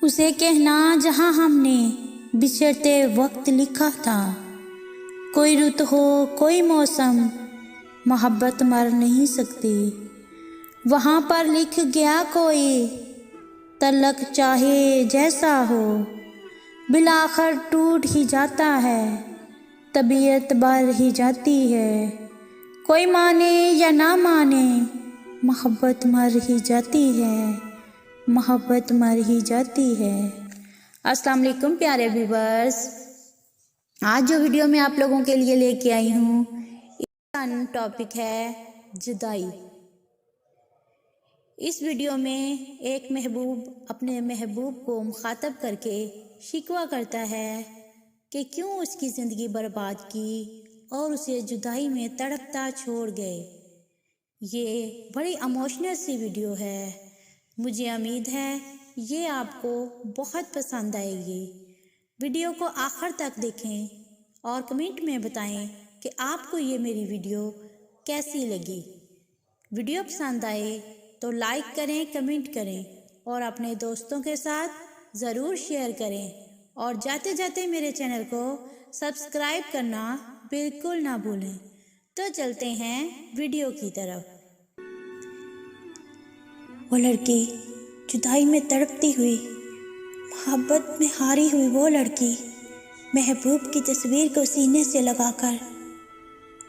उसे कहना जहाँ हमने बिछड़ते वक्त लिखा था। कोई रुत हो कोई मौसम, मोहब्बत मर नहीं सकती। वहाँ पर लिख गया कोई, तलक चाहे जैसा हो, बिलाखर टूट ही जाता है, तबीयत बढ़ ही जाती है। कोई माने या ना माने, मोहब्बत मर ही जाती है, मोहब्बत मर ही जाती है। अस्सलाम वालेकुम प्यारे व्यूअर्स, आज जो वीडियो मैं आप लोगों के लिए लेके आई हूँ, इसका टॉपिक है जुदाई। इस वीडियो में एक महबूब अपने महबूब को मुखातब करके शिकवा करता है कि क्यों उसकी ज़िंदगी बर्बाद की और उसे जुदाई में तड़पता छोड़ गए। ये बड़ी इमोशनल सी वीडियो है। मुझे उम्मीद है ये आपको बहुत पसंद आएगी। वीडियो को आखिर तक देखें और कमेंट में बताएं कि आपको ये मेरी वीडियो कैसी लगी। वीडियो पसंद आए तो लाइक करें, कमेंट करें और अपने दोस्तों के साथ ज़रूर शेयर करें। और जाते जाते मेरे चैनल को सब्सक्राइब करना बिल्कुल ना भूलें। तो चलते हैं वीडियो की तरफ। वो लड़की जुदाई में तड़पती हुई, मोहब्बत में हारी हुई वो लड़की महबूब की तस्वीर को सीने से लगाकर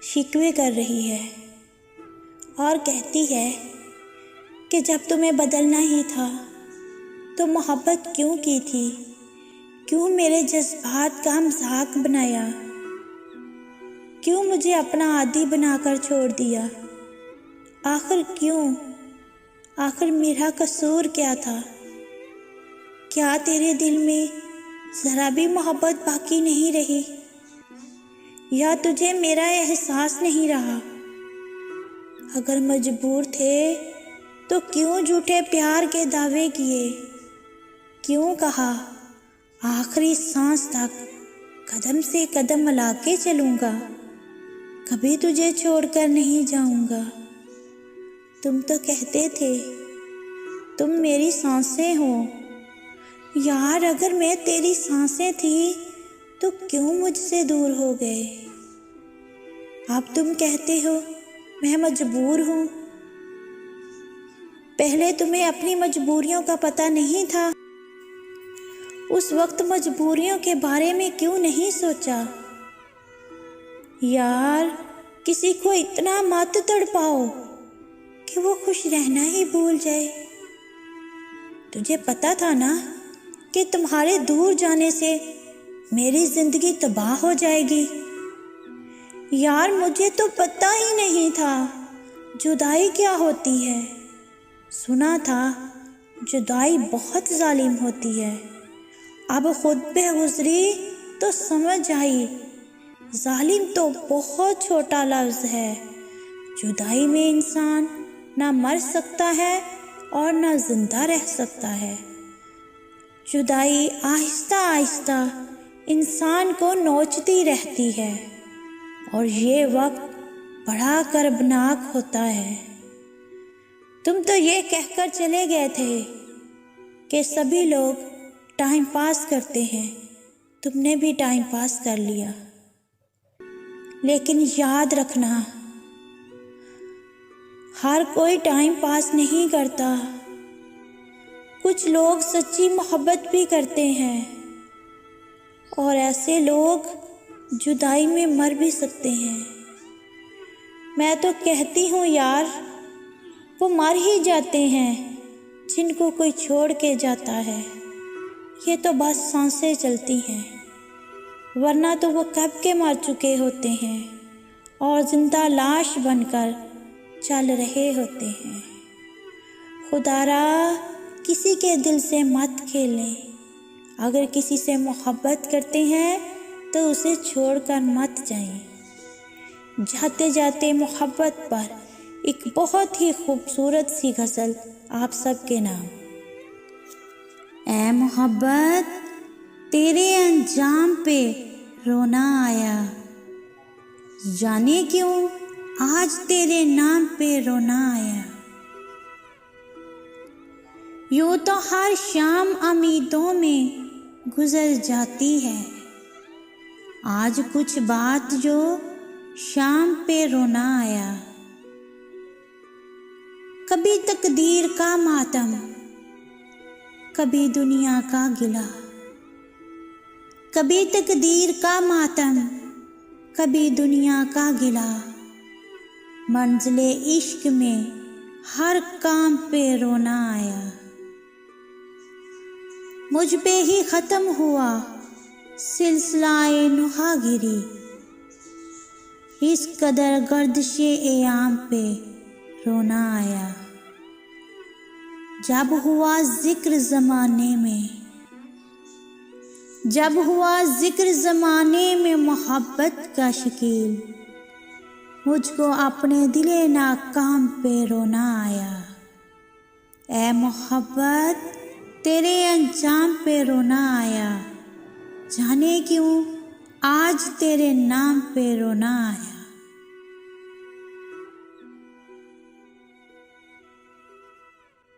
शिकवे कर रही है और कहती है कि जब तुम्हें बदलना ही था तो मोहब्बत क्यों की थी, क्यों मेरे जज्बात का मजाक बनाया, क्यों मुझे अपना आदी बनाकर छोड़ दिया, आखिर क्यों, आखिर मेरा कसूर क्या था। क्या तेरे दिल में ज़रा भी मोहब्बत बाकी नहीं रही, या तुझे मेरा एहसास नहीं रहा। अगर मजबूर थे तो क्यों झूठे प्यार के दावे किए, क्यों कहा आखिरी सांस तक कदम से कदम मिला के चलूँगा, कभी तुझे छोड़कर नहीं जाऊँगा। तुम तो कहते थे तुम मेरी सांसें हो, यार अगर मैं तेरी सांसें थी तो क्यों मुझसे दूर हो गए। अब तुम कहते हो मैं मजबूर हूँ। पहले तुम्हें अपनी मजबूरियों का पता नहीं था, उस वक्त मजबूरियों के बारे में क्यों नहीं सोचा। यार किसी को इतना मत तड़पाओ कि वो खुश रहना ही भूल जाए। तुझे पता था ना कि तुम्हारे दूर जाने से मेरी जिंदगी तबाह हो जाएगी। यार मुझे तो पता ही नहीं था जुदाई क्या होती है। सुना था जुदाई बहुत जालिम होती है, अब खुद पे गुजरी तो समझ आई जालिम तो बहुत छोटा लफ्ज़ है। जुदाई में इंसान ना मर सकता है और ना जिंदा रह सकता है। जुदाई आहिस्ता आहिस्ता इंसान को नोचती रहती है और ये वक्त बड़ा कर्बनाक होता है। तुम तो ये कहकर चले गए थे कि सभी लोग टाइम पास करते हैं, तुमने भी टाइम पास कर लिया। लेकिन याद रखना, हर कोई टाइम पास नहीं करता। कुछ लोग सच्ची मोहब्बत भी करते हैं और ऐसे लोग जुदाई में मर भी सकते हैं। मैं तो कहती हूँ यार, वो मर ही जाते हैं जिनको कोई छोड़ के जाता है। ये तो बस सांसें चलती हैं, वरना तो वो कब के मर चुके होते हैं और जिंदा लाश बनकर चल रहे होते हैं। खुदारा किसी के दिल से मत खेलें। अगर किसी से मोहब्बत करते हैं तो उसे छोड़कर मत जाएं। जाते जाते मोहब्बत पर एक बहुत ही खूबसूरत सी गज़ल आप सबके नाम। ऐ मोहब्बत तेरे अंजाम पे रोना आया, जाने क्यों आज तेरे नाम पे रोना आया। यूँ तो हर शाम उम्मीदों में गुजर जाती है, आज कुछ बात जो शाम पे रोना आया। कभी तकदीर का मातम, कभी दुनिया का गिला, कभी तकदीर का मातम, कभी दुनिया का गिला। मंजिले इश्क में हर काम पे रोना आया। मुझ पे ही ख़त्म हुआ सिलसिलाए नुहागिरी, इस कदर गर्दिशे एयाम पे रोना आया। जब हुआ जिक्र ज़माने में, जब हुआ जिक्र ज़माने में मोहब्बत का शकील, मुझको अपने दिले नाकाम पे रोना आया। ऐ मोहब्बत तेरे अंजाम पे रोना आया, जाने क्यों आज तेरे नाम पे रोना आया।